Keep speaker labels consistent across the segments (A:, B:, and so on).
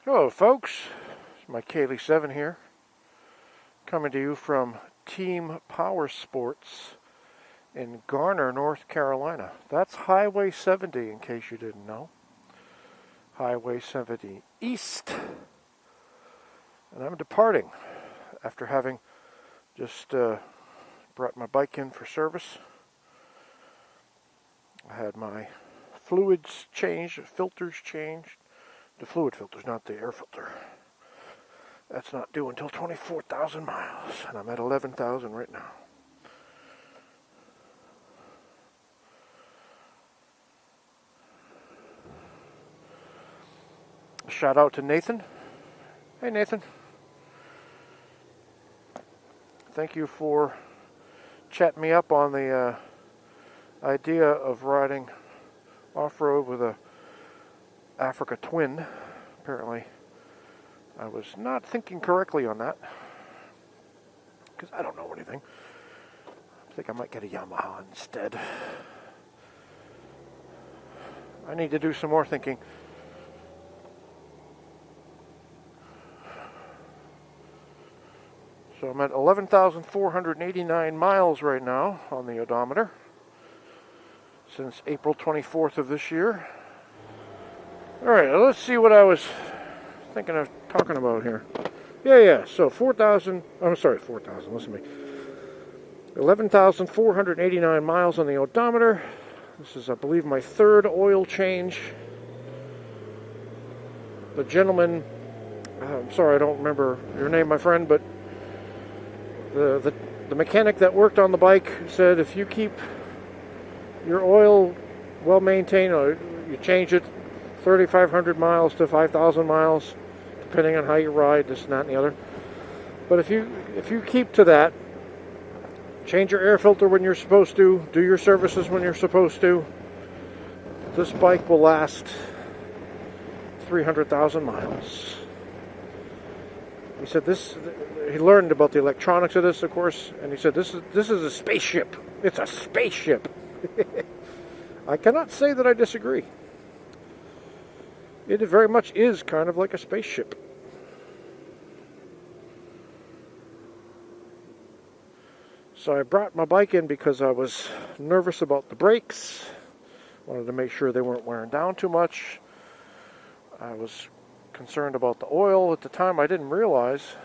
A: Hello folks, it's my Kaylee 7 here, coming to you from Team Powersports in Garner, North Carolina. That's Highway 70 in case you didn't know. Highway 70 East. And I'm departing after having just brought my bike in for service. I had my fluids changed, filters changed. The fluid filters, not the air filter. That's not due until 24,000 miles, and I'm at 11,000 right now. Shout out to Nathan. Hey Nathan. Thank you for chatting me up on the idea of riding off-road with a Africa Twin. Apparently I was not thinking correctly on that, because I don't know anything. I think I might get a Yamaha instead. I need to do some more thinking. So I'm at 11,489 miles right now on the odometer since April 24th of this year. Alright, let's see what I was thinking of talking about here. Yeah, so 4,000, listen to me. 11,489 miles on the odometer. This is, I believe, my third oil change. The gentleman, I'm sorry, I don't remember your name, my friend, but the mechanic that worked on the bike said if you keep your oil well maintained, or you change it 3,500 miles to 5,000 miles, depending on how you ride, this and that and the other. But if you keep to that, change your air filter when you're supposed to, do your services when you're supposed to, this bike will last 300,000 miles. He said he learned about the electronics of this, of course, and he said this is a spaceship. It's a spaceship. I cannot say that I disagree. It very much is kind of like a spaceship. So I brought my bike in because I was nervous about the brakes. Wanted to make sure they weren't wearing down too much. I was concerned about the oil. At the time, I didn't realize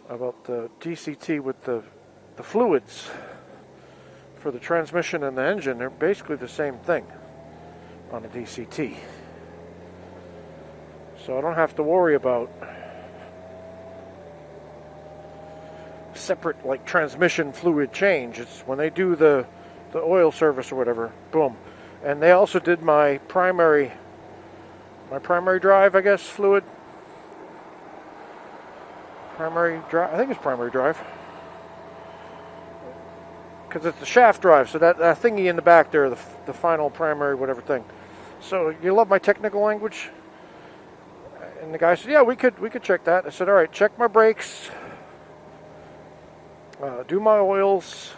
A: about the DCT with the fluids for the transmission and the engine. They're basically the same thing on a DCT. So I don't have to worry about separate like transmission fluid change. It's when they do the oil service or whatever, boom. And they also did my primary drive, I guess, fluid. Primary drive, I think it's primary drive. Because it's the shaft drive, so that thingy in the back there, the final primary whatever thing. So you love my technical language? And the guy said, yeah, we could check that. I said, all right, check my brakes, do my oils,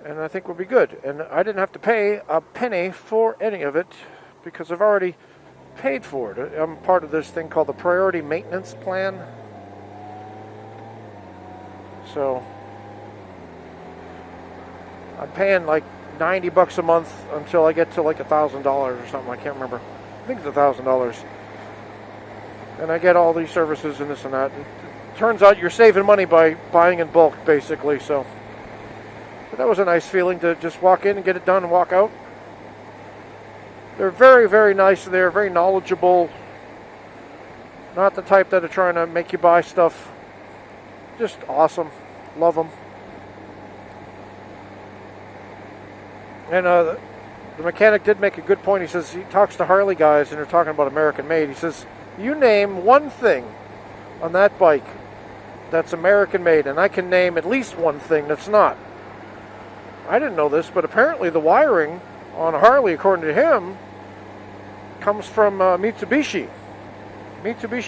A: and I think we'll be good. And I didn't have to pay a penny for any of it because I've already paid for it. I'm part of this thing called the Priority Maintenance Plan. So I'm paying like $90 a month until I get to like $1,000 or something. I can't remember. I think it's $1,000. And I get all these services and this and that. It turns out you're saving money by buying in bulk, basically. So that was a nice feeling to just walk in and get it done and walk out. They're very, very nice. They're very knowledgeable. Not the type that are trying to make you buy stuff. Just awesome. Love them. And the mechanic did make a good point. He says he talks to Harley guys and they're talking about American made. He says, you name one thing on that bike that's American made, and I can name at least one thing that's not. I didn't know this, but apparently the wiring on a Harley, according to him, comes from Mitsubishi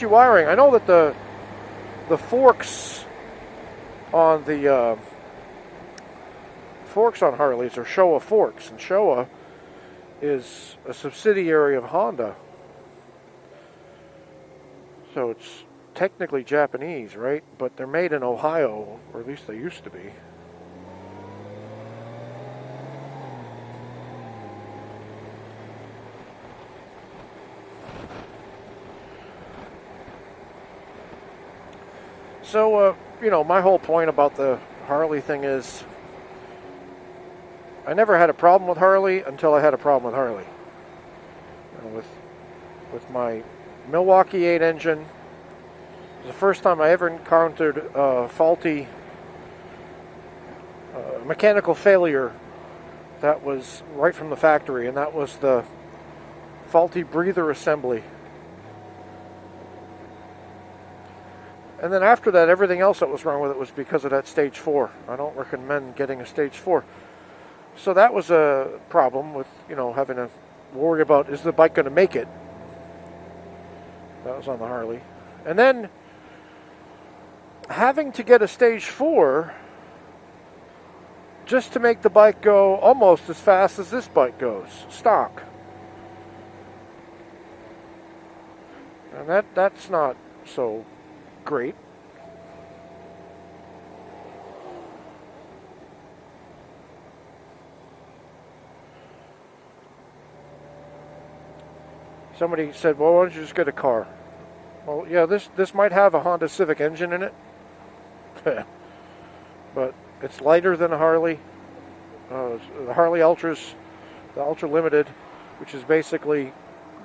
A: wiring. I know that the forks on the forks on Harleys are Showa forks, and Showa is a subsidiary of Honda. So it's technically Japanese, right? But they're made in Ohio, or at least they used to be. So, you know, my whole point about the Harley thing is I never had a problem with Harley until I had a problem with Harley. You know, with my Milwaukee 8 engine, it was the first time I ever encountered faulty mechanical failure that was right from the factory, and that was the faulty breather assembly. And then after that, everything else that was wrong with it was because of that stage 4. I don't recommend getting a stage 4. So that was a problem with, you know, having to worry about, is the bike going to make it? That was on the Harley. And then having to get a stage 4 just to make the bike go almost as fast as this bike goes, stock. And that's not so great. Somebody said, well, why don't you just get a car? Well, yeah, this might have a Honda Civic engine in it. But it's lighter than a Harley. The Harley Ultras, the Ultra Limited, which is basically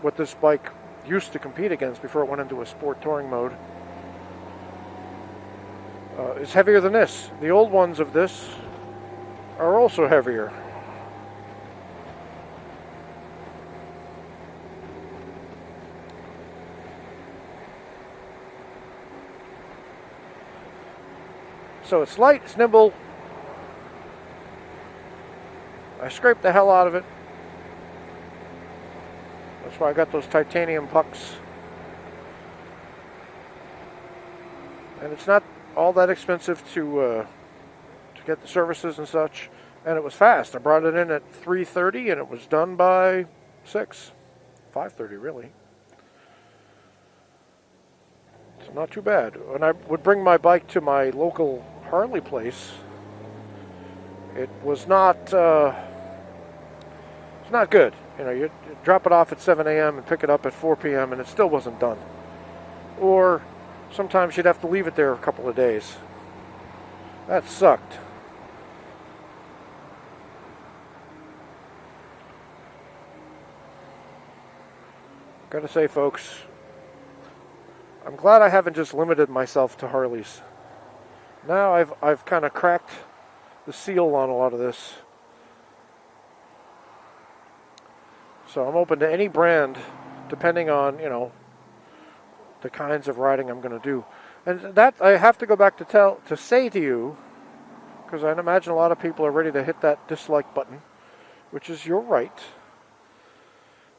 A: what this bike used to compete against before it went into a sport touring mode. It's heavier than this. The old ones of this are also heavier. So it's light, it's nimble. I scraped the hell out of it. That's why I got those titanium pucks. And it's not all that expensive to get the services and such. And it was fast. I brought it in at 3:30 and it was done by 5:30 really. It's not too bad. When I would bring my bike to my local Harley place, it was not it's not good. You know, you drop it off at 7 a.m. and pick it up at 4 p.m. and it still wasn't done. Or sometimes you'd have to leave it there a couple of days. That sucked. Gotta say, folks, I'm glad I haven't just limited myself to Harleys. Now I've kind of cracked the seal on a lot of this. So I'm open to any brand, depending on, you know, the kinds of riding I'm going to do. And that I have to go back to say to you, because I imagine a lot of people are ready to hit that dislike button, which is your right.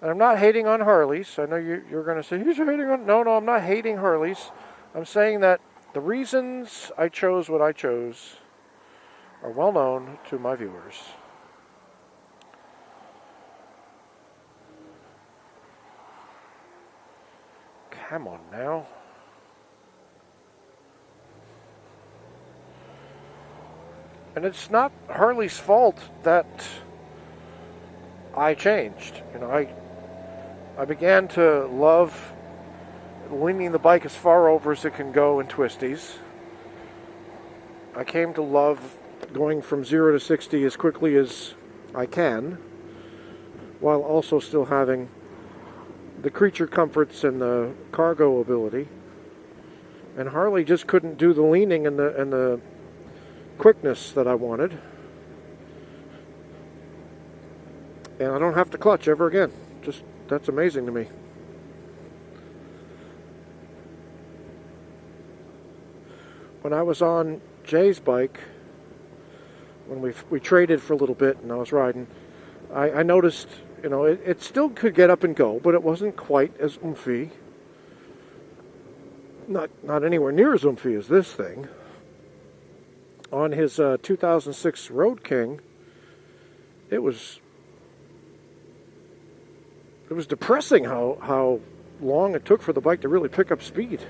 A: And I'm not hating on Harleys. I know you're going to say, he's hating on... No, I'm not hating Harleys. I'm saying that the reasons I chose what I chose are well known to my viewers. Come on now. And it's not Harley's fault that I changed. You know, I began to love leaning the bike as far over as it can go in twisties. I came to love going from 0 to 60 as quickly as I can, while also still having the creature comforts and the cargo ability. And Harley just couldn't do the leaning and the quickness that I wanted. And I don't have to clutch ever again. Just, that's amazing to me. When I was on Jay's bike, when we traded for a little bit and I was riding, I noticed, you know, it still could get up and go, but it wasn't quite as oomphy. Not anywhere near as oomphy as this thing. On his 2006 Road King, it was depressing how long it took for the bike to really pick up speed.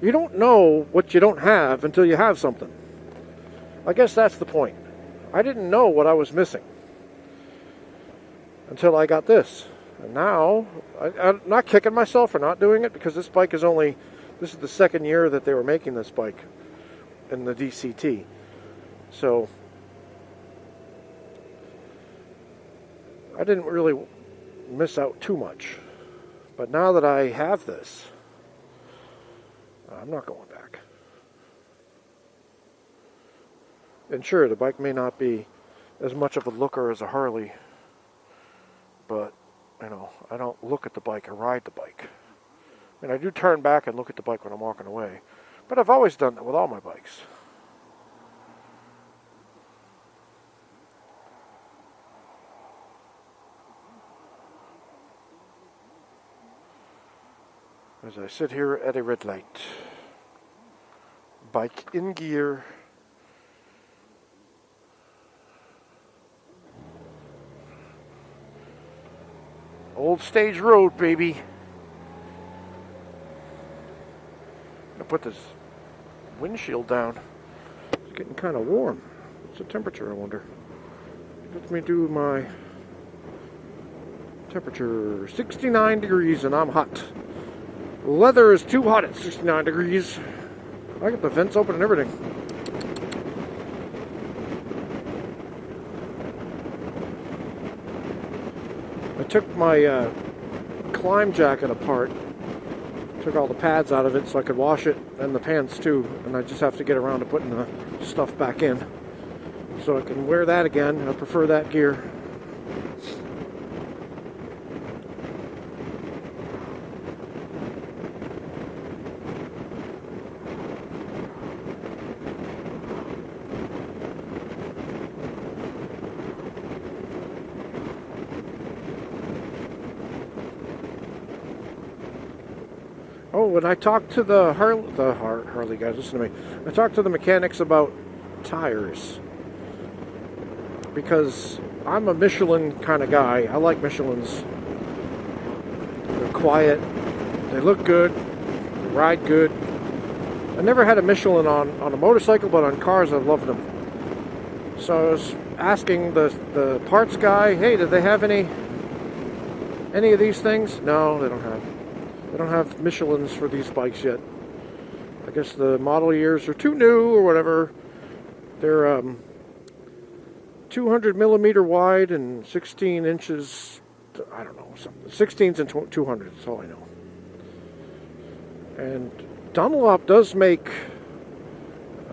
A: You don't know what you don't have until you have something. I guess that's the point. I didn't know what I was missing until I got this. And now, I'm not kicking myself for not doing it, because this bike is this is the second year that they were making this bike in the DCT. So, I didn't really miss out too much. But now that I have this, I'm not going back. And sure, the bike may not be as much of a looker as a Harley, but, you know, I don't look at the bike, I ride the bike. And I do turn back and look at the bike when I'm walking away. But I've always done that with all my bikes. As I sit here at a red light. Bike in gear. Old Stage Road, baby. I'm gonna put this windshield down. It's getting kind of warm. What's the temperature, I wonder? Let me do my temperature. 69 degrees and I'm hot. Leather is too hot at 69 degrees. I got the vents open and everything. I took my Klim jacket apart. Took all the pads out of it so I could wash it, and the pants too. And I just have to get around to putting the stuff back in. So I can wear that again. I prefer that gear. Oh, when I talked to the Harley guys, listen to me. I talked to the mechanics about tires, because I'm a Michelin kind of guy. I like Michelins. They're quiet, they look good, they ride good. I never had a Michelin on a motorcycle, but on cars I loved them. So I was asking the parts guy, hey, do they have any of these things? No, they don't have. They don't have Michelins for these bikes yet. I guess the model years are too new or whatever. They're 200 millimeter wide and 16 inches, I don't know, something. 16s and 200, that's all I know. And Dunlop does make,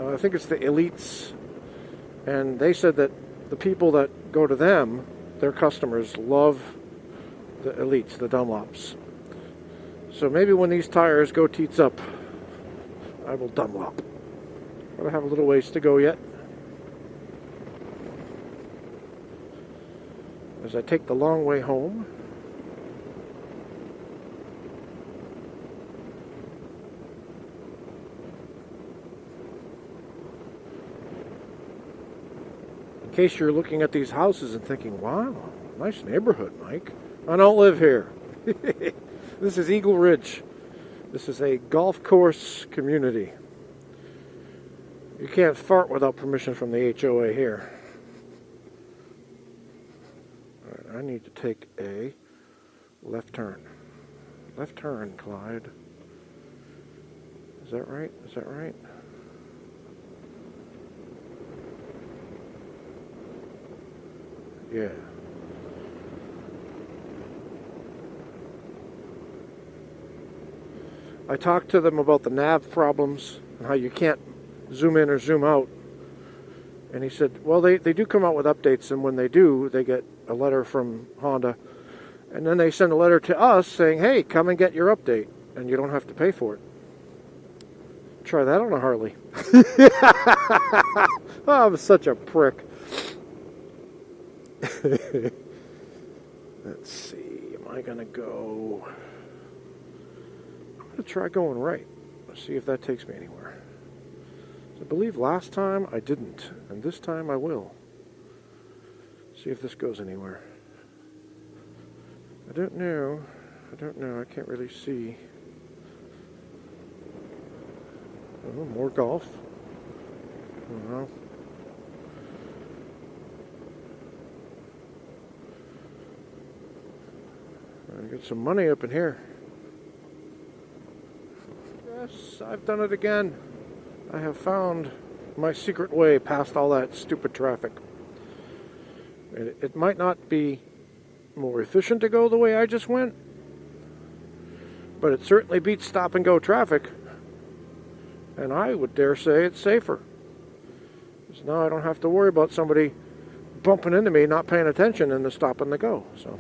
A: I think it's the Elites, and they said that the people that go to them, their customers, love the Elites, the Dunlops. So maybe when these tires go teats up, I will Dunlop. But I have a little ways to go yet. As I take the long way home. In case you're looking at these houses and thinking, wow, nice neighborhood, Mike. I don't live here. This is Eagle Ridge. This is a golf course community. You can't fart without permission from the HOA here. All right, I need to take a left turn. Left turn, Clyde. Is that right? Is that right? Yeah. I talked to them about the nav problems and how you can't zoom in or zoom out. And he said, well, they do come out with updates, and when they do, they get a letter from Honda. And then they send a letter to us saying, hey, come and get your update, and you don't have to pay for it. Try that on a Harley. Oh, I'm such a prick. Let's see, am I going to go... I'm going to try going right. Let's see if that takes me anywhere. I believe last time I didn't, and this time I will. See if this goes anywhere. I don't know. I don't know. I can't really see. Oh, more golf. Well, I get some money up in here. Yes, I've done it again. I have found my secret way past all that stupid traffic. It might not be more efficient to go the way I just went, but it certainly beats stop and go traffic. And I would dare say it's safer. Because now I don't have to worry about somebody bumping into me, not paying attention in the stop and the go. So.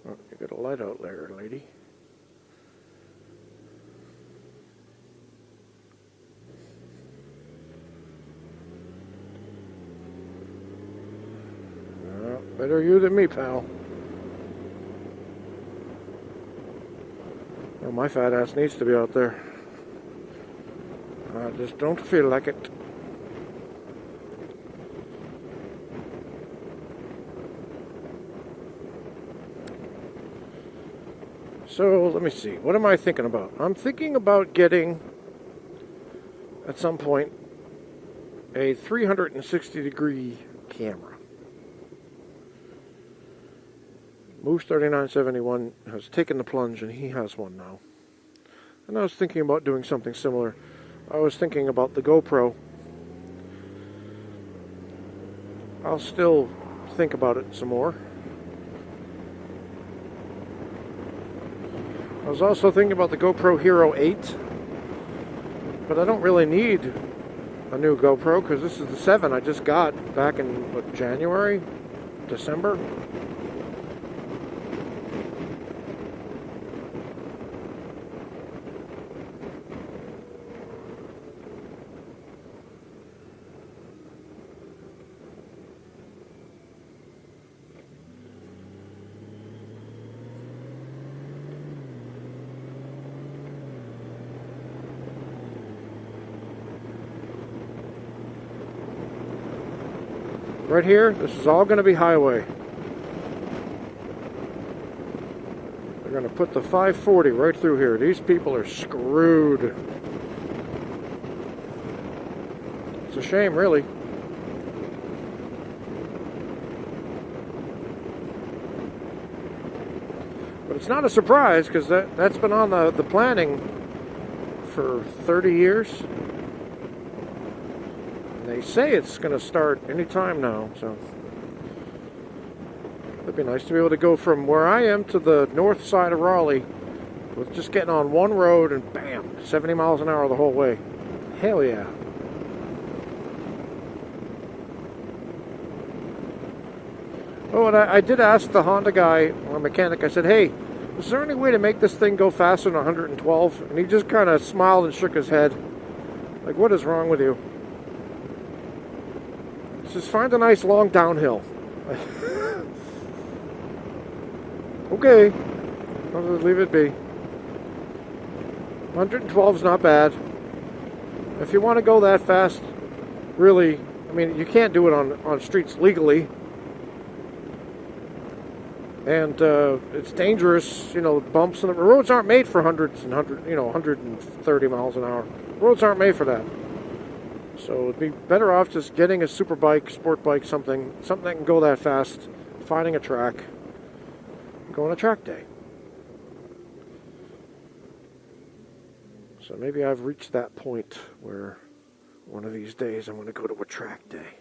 A: Oh, you got a light out there, lady. Well, better you than me, pal. Well, my fat ass needs to be out there. I just don't feel like it. So, let me see. What am I thinking about? I'm thinking about getting, at some point, a 360-degree camera. Moose 3971 has taken the plunge, and he has one now. And I was thinking about doing something similar. I was thinking about the GoPro. I'll still think about it some more. I was also thinking about the GoPro Hero 8, but I don't really need a new GoPro because this is the 7 I just got back in, what, January? December? Right here, this is all going to be highway. They're going to put the 540 right through here. These people are screwed. It's a shame, really. But it's not a surprise because that's been on the planning for 30 years. They say it's going to start any time now, so it'd be nice to be able to go from where I am to the north side of Raleigh with just getting on one road and bam, 70 miles an hour the whole way. Hell yeah. Oh, and I did ask the Honda guy, or mechanic, I said, hey, is there any way to make this thing go faster than 112? And he just kind of smiled and shook his head. Like, what is wrong with you? Just find a nice long downhill. Okay, I'll just leave it be. 112 is not bad. If you want to go that fast, really, I mean, you can't do it on streets legally. And it's dangerous, you know, bumps, and the roads aren't made for 130 miles an hour. Roads aren't made for that. So it'd be better off just getting a super bike, sport bike, something that can go that fast, finding a track, going a track day. So maybe I've reached that point where one of these days I'm going to go to a track day.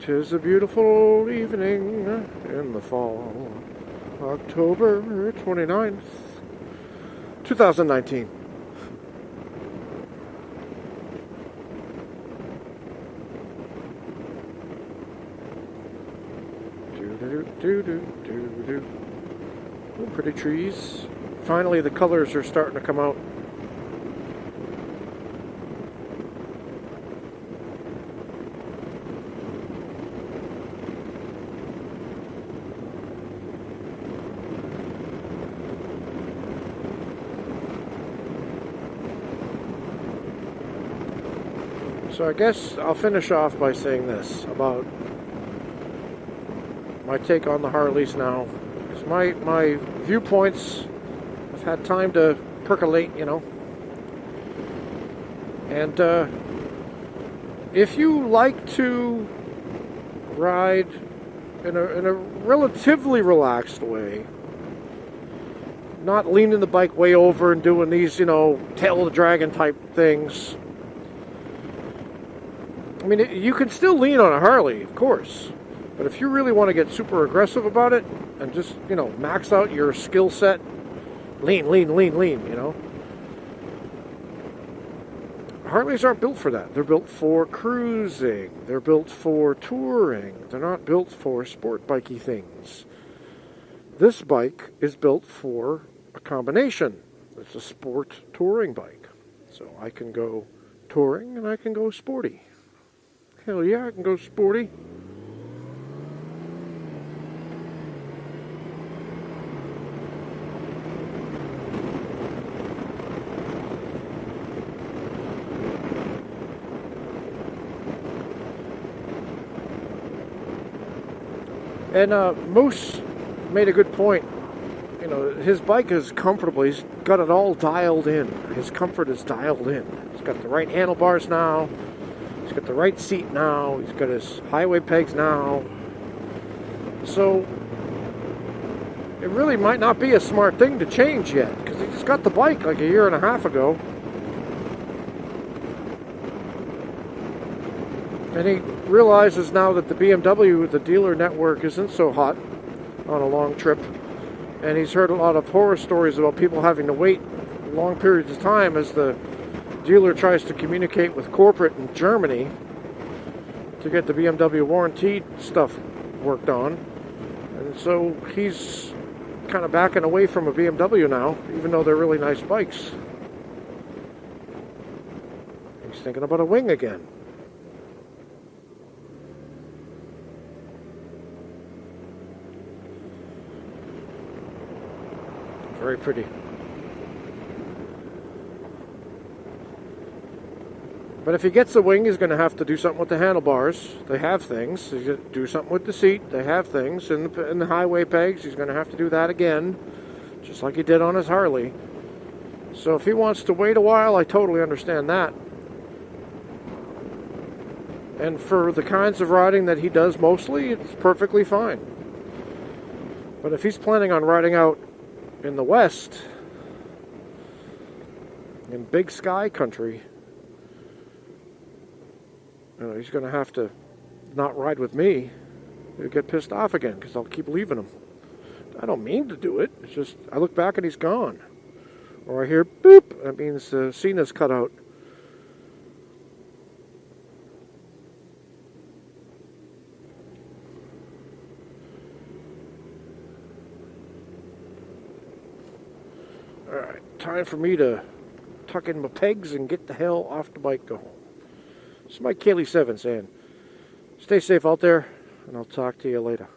A: 'Tis a beautiful evening in the fall, October 29th, 2019. Do. Oh, pretty trees. Finally, the colors are starting to come out. So I guess I'll finish off by saying this about my take on the Harleys now. Because my viewpoints have had time to percolate, you know. And if you like to ride in a relatively relaxed way, not leaning the bike way over and doing these, you know, tail of the dragon type things. I mean, you can still lean on a Harley, of course. But if you really want to get super aggressive about it and just, you know, max out your skill set, lean, you know. Harleys aren't built for that. They're built for cruising. They're built for touring. They're not built for sport bikey things. This bike is built for a combination. It's a sport touring bike. So I can go touring and I can go sporty. Hell yeah, I can go sporty. And Moose made a good point. You know, his bike is comfortable. He's got it all dialed in. His comfort is dialed in. He's got the right handlebars now. He's got the right seat now. He's got his highway pegs now. So it really might not be a smart thing to change yet, because he just got the bike like a year and a half ago. And he realizes now that the BMW, the dealer network, isn't so hot on a long trip. And he's heard a lot of horror stories about people having to wait long periods of time as the dealer tries to communicate with corporate in Germany to get the BMW warranty stuff worked on. And so he's kind of backing away from a BMW now, even though they're really nice bikes. He's thinking about a wing again. Very pretty. But if he gets the wing, he's going to have to do something with the handlebars. They have things. He's going to do something with the seat. They have things. And the highway pegs, he's going to have to do that again, just like he did on his Harley. So if he wants to wait a while, I totally understand that. And for the kinds of riding that he does mostly, it's perfectly fine. But if he's planning on riding out in the West, in big sky country, you know, he's going to have to not ride with me. He'll get pissed off again because I'll keep leaving him. I don't mean to do it. It's just I look back and he's gone. Or I hear boop. That means Sena's cut out. Alright, time for me to tuck in my pegs and get the hell off the bike, go home. This is Mike Cayley 7 saying, stay safe out there, and I'll talk to you later.